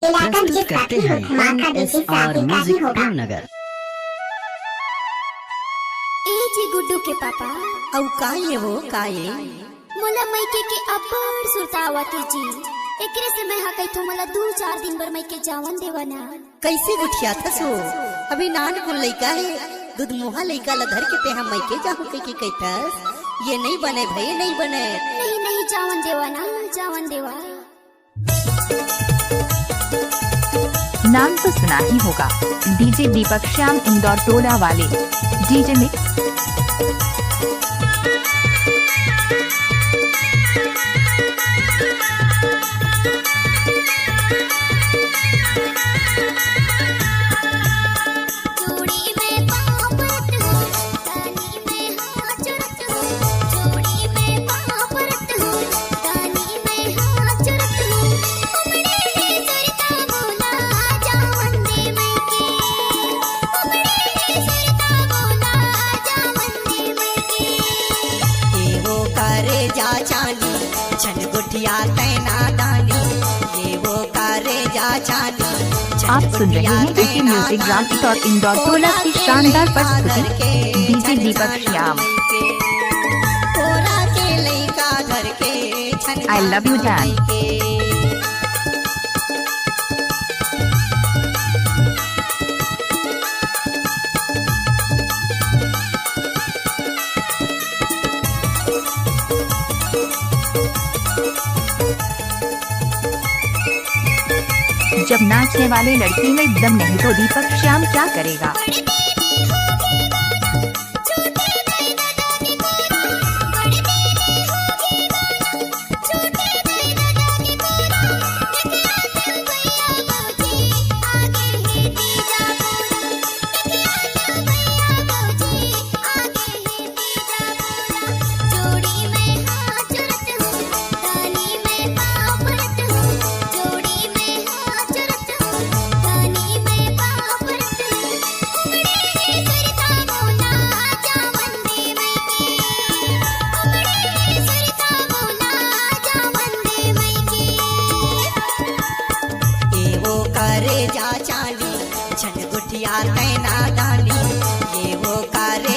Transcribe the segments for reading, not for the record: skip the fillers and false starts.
प्रस्तुत करते हैं NSR म्यूजिक प्रेमनगर। ए जी गुड्डू के पापा औ काये हो काये मोला मैके के अब्बड़ सुरतावत जी। एकरे से मैं हकई तो मोला 2-4 दिन बर मैके जावन देवना। कैसे गुठिया थसो अभी नान कुल लइका है दूध मुहा लइका ला धर के ते हम मैके जाहु के कहतस ये नहीं बने भई नहीं बने। नहीं नहीं जावन देवना जावन देवा। नाम तो सुना ही होगा, डीजे दीपक श्याम इंदौर टोला वाले डीजे मिक्स। जा चाली छन गुठिया तैना डाली ये वो करे जा चाली। आप सुन रहे हैं डीजे म्यूजिक रामपुर और इंदौर टोला की शानदार प्रस्तुति DJ Deepak Shyam. I love you जान। जब नाचने वाले लड़की में दम नहीं तो दीपक श्याम क्या करेगा।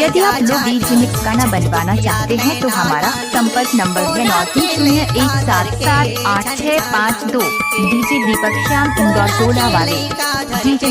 यदि आप लोग डीजे मिक्स गाना बनवाना चाहते हैं तो हमारा संपर्क नंबर है 9301778652। डीजे दीपक श्याम इंदौर टोला वाले डीजे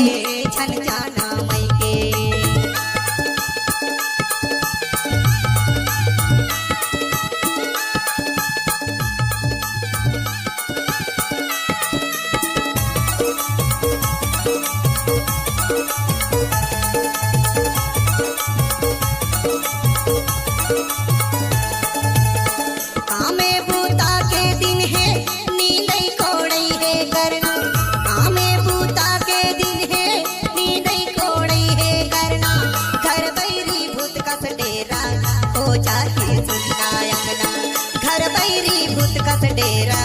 डेरा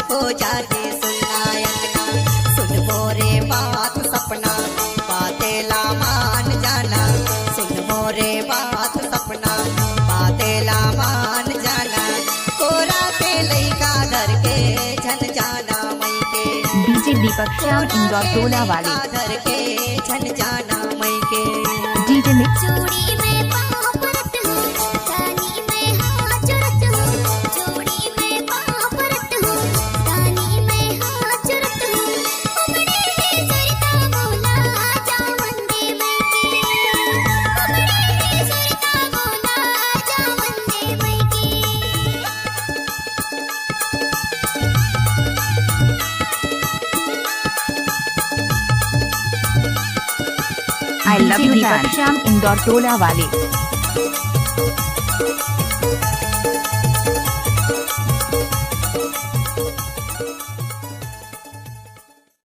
हो जाते सुनायना। सुन मोरे बात सपना बातेला मान जाना। सुन मोरे बात सपना बातेला मान जाना। कोरा के लइका घर के झन जाना मई के डीजे दीपक श्याम इंदौर टोला वाले घर के झन जाना मई के DJ mix. I love you Deepak Shyam Indore Tola वाले।